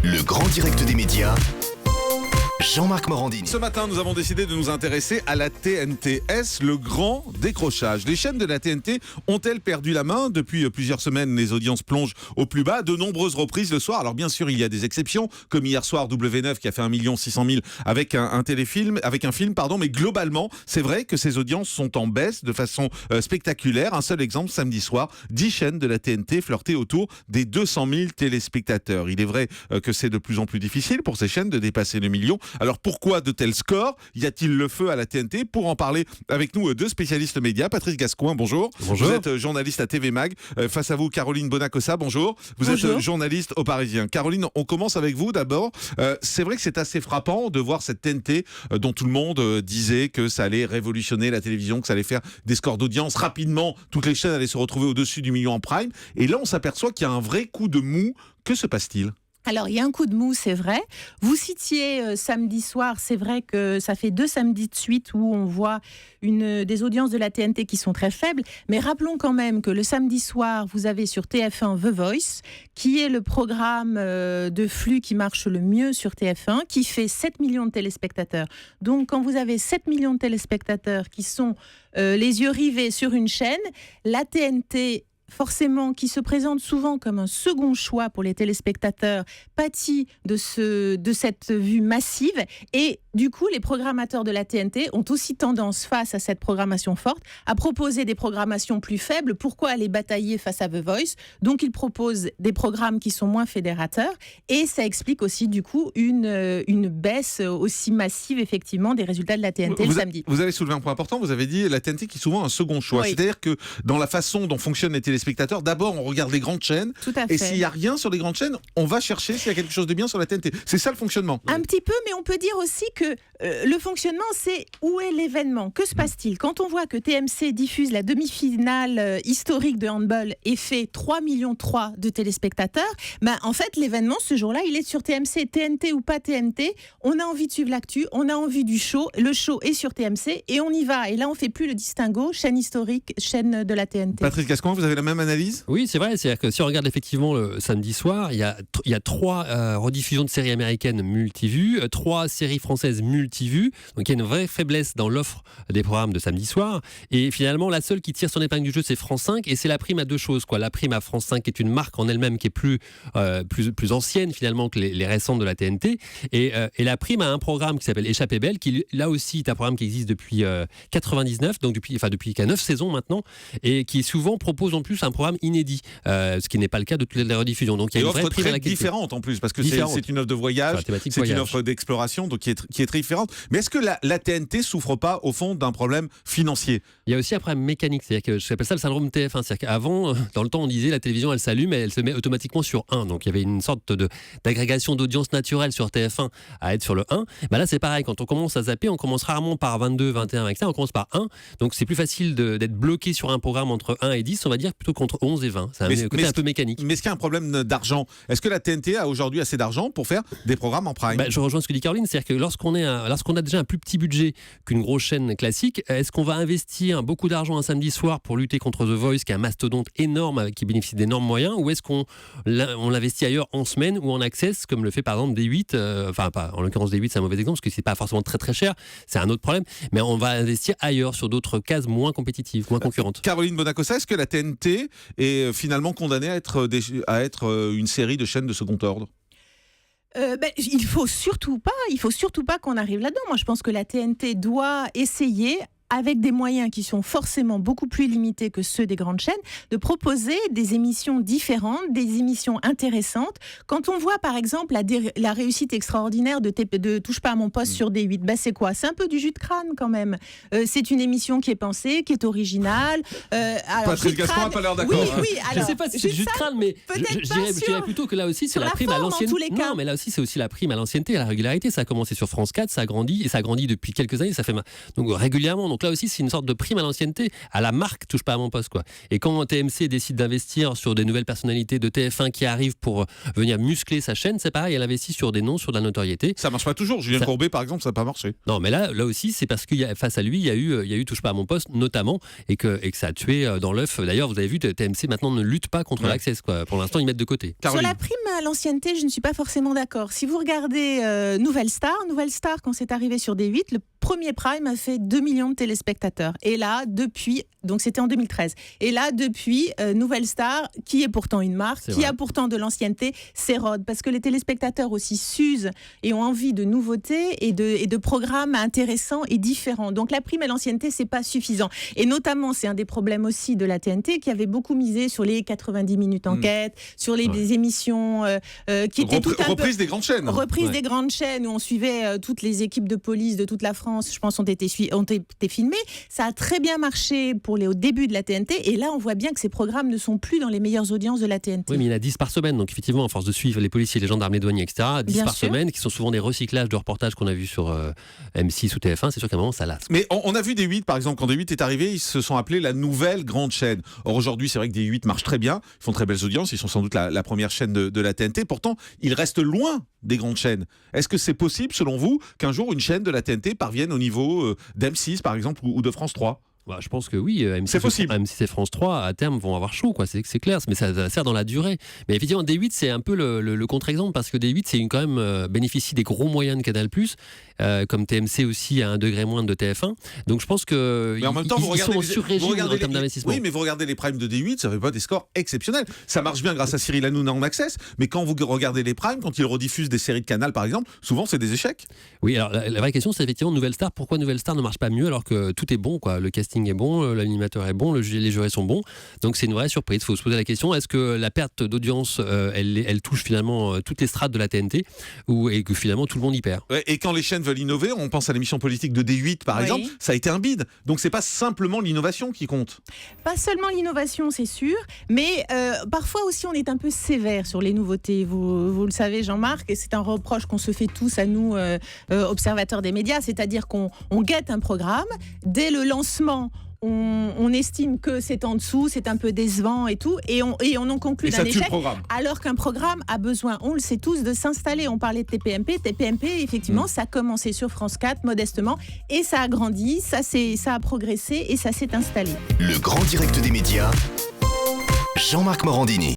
Le grand direct des médias, Jean-Marc Morandini. Ce matin, nous avons décidé de nous intéresser à la TNT. Est-ce le grand décrochage? Les chaînes de la TNT ont-elles perdu la main? Depuis plusieurs semaines, les audiences plongent au plus bas, de nombreuses reprises le soir. Alors bien sûr, il y a des exceptions, comme hier soir W9 qui a fait 1 600 000 avec un téléfilm, avec un film, mais globalement, c'est vrai que ces audiences sont en baisse de façon spectaculaire. Un seul exemple, samedi soir, 10 chaînes de la TNT flirtaient autour des 200 000 téléspectateurs. Il est vrai que c'est de plus en plus difficile pour ces chaînes de dépasser le million. Alors pourquoi de tels scores? Y a-t-il le feu à la TNT? Pour en parler avec nous, deux spécialistes médias. Patrice Gascoin, bonjour. Bonjour. Vous êtes journaliste à TV Mag. Face à vous, Caroline Bonacossa, bonjour. Vous êtes journaliste au Parisien. Caroline, on commence avec vous d'abord. C'est vrai que c'est assez frappant de voir cette TNT dont tout le monde disait que ça allait révolutionner la télévision, que ça allait faire des scores d'audience rapidement. Toutes les chaînes allaient se retrouver au-dessus du million en prime. Et là, on s'aperçoit qu'il y a un vrai coup de mou. Que se passe-t-il? Alors, il y a un coup de mou, c'est vrai. Vous citiez samedi soir, c'est vrai que ça fait 2 samedis de suite où on voit des audiences de la TNT qui sont très faibles. Mais rappelons quand même que le samedi soir, vous avez sur TF1 The Voice, qui est le programme de flux qui marche le mieux sur TF1, qui fait 7 millions de téléspectateurs. Donc, quand vous avez 7 millions de téléspectateurs qui sont les yeux rivés sur une chaîne, la TNT forcément, qui se présente souvent comme un second choix pour les téléspectateurs, pâtit de cette vue massive. Et du coup, les programmateurs de la TNT ont aussi tendance, face à cette programmation forte, à proposer des programmations plus faibles. Pourquoi aller batailler face à The Voice? Donc, ils proposent des programmes qui sont moins fédérateurs. Et ça explique aussi, du coup, une baisse aussi massive, effectivement, des résultats de la TNT le samedi. Vous avez soulevé un point important. Vous avez dit la TNT qui est souvent un second choix. Oui. C'est-à-dire que dans la façon dont fonctionnent les téléspectateurs, d'abord on regarde les grandes chaînes. Tout à fait. Et s'il n'y a rien sur les grandes chaînes, on va chercher s'il y a quelque chose de bien sur la TNT. C'est ça le fonctionnement. Un petit peu, mais on peut dire aussi que le fonctionnement, c'est où est l'événement? Que se passe-t-il? Quand on voit que TMC diffuse la demi-finale historique de handball et fait 3,3 millions de téléspectateurs, en fait l'événement ce jour-là, il est sur TMC. TNT ou pas TNT, on a envie de suivre l'actu, on a envie du show. Le show est sur TMC et on y va. Et là, on ne fait plus le distinguo, chaîne historique, chaîne de la TNT. Patrice Gascoin, vous avez la même analyse? Oui, c'est vrai. C'est-à-dire que si on regarde effectivement le samedi soir, il y a 3 rediffusions de séries américaines multivues, 3 séries françaises multivues. Donc il y a une vraie faiblesse dans l'offre des programmes de samedi soir. Et finalement, la seule qui tire son épingle du jeu, c'est France 5. Et c'est la prime à 2 choses, quoi. La prime à France 5 est une marque en elle-même qui est plus ancienne finalement que les récentes de la TNT. Et la prime à un programme qui s'appelle Échappée belle, qui là aussi est un programme qui existe depuis 99, donc depuis qu'il y a 9 saisons maintenant, et qui souvent propose en plus un programme inédit, ce qui n'est pas le cas de toutes les rediffusions. Donc il y a une vraie prime à la qualité. Différente en plus, parce que c'est une offre de voyage, c'est une offre d'exploration, donc qui est très différente. Mais est-ce que la TNT souffre pas au fond d'un problème financier? Il y a aussi un problème mécanique, c'est-à-dire que j'appelle ça le syndrome TF1. C'est-à-dire qu'avant, dans le temps, on disait la télévision elle s'allume et elle se met automatiquement sur 1. Donc il y avait une sorte d'agrégation d'audience naturelle sur TF1 à être sur le 1. Là c'est pareil, quand on commence à zapper, on commence rarement par 22, 21 avec ça, on commence par 1. Donc c'est plus facile d'être bloqué sur un programme entre 1 et 10, on va dire, plutôt qu'entre 11 et 20. C'est un côté un peu mécanique. Mais est-ce qu'il y a un problème d'argent? Est-ce que la TNT a aujourd'hui assez d'argent pour faire des programmes en prime? Je rejoins ce que dit Caroline, c'est-à-dire que lorsqu'on a déjà un plus petit budget qu'une grosse chaîne classique, est-ce qu'on va investir beaucoup d'argent un samedi soir pour lutter contre The Voice, qui est un mastodonte énorme, qui bénéficie d'énormes moyens, ou est-ce qu'on l'investit ailleurs en semaine ou en access, comme le fait par exemple D8, en l'occurrence D8 c'est un mauvais exemple, parce que c'est pas forcément très très cher, c'est un autre problème, mais on va investir ailleurs sur d'autres cases moins compétitives, moins concurrentes. Caroline Bonacossa, est-ce que la TNT est finalement condamnée à être une série de chaînes de second ordre? Il faut surtout pas qu'on arrive là-dedans. Moi, je pense que la TNT doit essayer, avec des moyens qui sont forcément beaucoup plus limités que ceux des grandes chaînes, de proposer des émissions différentes, des émissions intéressantes. Quand on voit par exemple la réussite extraordinaire de Touche pas à mon poste sur D8, c'est quoi? C'est un peu du jus de crâne quand même. C'est une émission qui est pensée, qui est originale. Patrice Gascoin n'a pas l'air d'accord. Oui, je ne sais pas si c'est du jus de crâne, mais je dirais plutôt que là aussi c'est la prime à l'ancienneté. Non, mais là aussi c'est aussi la prime à l'ancienneté, à la régularité. Ça a commencé sur France 4, ça a grandi depuis quelques années. Ça fait donc régulièrement. Donc là aussi, c'est une sorte de prime à l'ancienneté, à la marque touche pas à mon poste, quoi. Et quand TMC décide d'investir sur des nouvelles personnalités de TF1 qui arrivent pour venir muscler sa chaîne, c'est pareil, elle investit sur des noms, sur de la notoriété. Ça marche pas toujours. Julien Courbet, par exemple, ça n'a pas marché. Non, mais là aussi, c'est parce qu'il y a, face à lui, il y a eu touche pas à mon poste, notamment, et que ça a tué dans l'œuf. D'ailleurs, vous avez vu, TMC maintenant ne lutte pas contre l'Access, quoi. Pour l'instant, ils mettent de côté. Sur la prime à l'ancienneté, je ne suis pas forcément d'accord. Si vous regardez Nouvelle Star, quand c'est arrivé sur D8, le premier prime a fait 2 millions de téléspectateurs. Et là, depuis, donc c'était en 2013. Et là, depuis, Nouvelle Star, qui est pourtant une marque, qui a pourtant de l'ancienneté, s'érode. Parce que les téléspectateurs aussi s'usent et ont envie de nouveautés et de programmes intéressants et différents. Donc la prime à l'ancienneté, c'est pas suffisant. Et notamment, c'est un des problèmes aussi de la TNT, qui avait beaucoup misé sur les 90 minutes enquête, sur les émissions qui étaient tout un peu... Reprise des grandes chaînes. Reprise des grandes chaînes où on suivait toutes les équipes de police de toute la France, je pense, ont été filmées. Ça a très bien marché au début de la TNT. Et là, on voit bien que ces programmes ne sont plus dans les meilleures audiences de la TNT. Oui, mais il y en a 10 par semaine. Donc effectivement, à force de suivre les policiers, les gendarmes, les douaniers, etc., 10 bien par sûr. semaine, qui sont souvent des recyclages de reportages qu'on a vus sur M6 ou TF1, c'est sûr qu'à un moment, ça lasse. Mais on a vu D8, par exemple, quand D8 est arrivé, ils se sont appelés la nouvelle grande chaîne. Or aujourd'hui, c'est vrai que D8 marche très bien, ils font très belles audiences, ils sont sans doute la première chaîne de la TNT. Pourtant, ils restent loin des grandes chaînes. Est-ce que c'est possible, selon vous, qu'un jour une chaîne de la TNT parvienne au niveau d'M6, par exemple, ou de France 3 ? Bah, je pense que oui, c'est possible. M6 et France 3 à terme vont avoir chaud, quoi. C'est clair, mais ça sert dans la durée. Mais effectivement, D8 c'est un peu le contre-exemple parce que D8 c'est quand même bénéficie des gros moyens de Canal+, comme TMC aussi à un degré moins de TF1. Donc je pense que mais en même temps, ils sont en sur-régime en termes d'investissement. Oui, mais vous regardez les primes de D8, ça fait pas des scores exceptionnels. Ça marche bien grâce à Cyril Hanouna en Access, mais quand vous regardez les primes, quand ils rediffusent des séries de Canal par exemple, souvent c'est des échecs. Oui, alors la vraie question c'est effectivement Nouvelle Star. Pourquoi Nouvelle Star ne marche pas mieux alors que tout est bon, quoi. Le casting est bon, l'animateur est bon, les jurés sont bons. Donc c'est une vraie surprise. Il faut se poser la question, est-ce que la perte d'audience, elle touche finalement toutes les strates de la TNT et que finalement tout le monde y perd? Ouais, et quand les chaînes veulent innover, on pense à l'émission politique de D8 par exemple, ça a été un bide. Donc c'est pas simplement l'innovation qui compte. Pas seulement l'innovation, c'est sûr, mais parfois aussi on est un peu sévère sur les nouveautés. Vous le savez, Jean-Marc, et c'est un reproche qu'on se fait tous à nous, observateurs des médias, c'est-à-dire qu'on guette un programme dès le lancement. On estime que c'est en dessous, c'est un peu décevant et tout, et on en conclut d'un échec. Alors qu'un programme a besoin, on le sait tous, de s'installer. On parlait de TPMP. TPMP, effectivement, ça a commencé sur France 4 modestement, et ça a grandi, ça a progressé et ça s'est installé. Le grand direct des médias, Jean-Marc Morandini.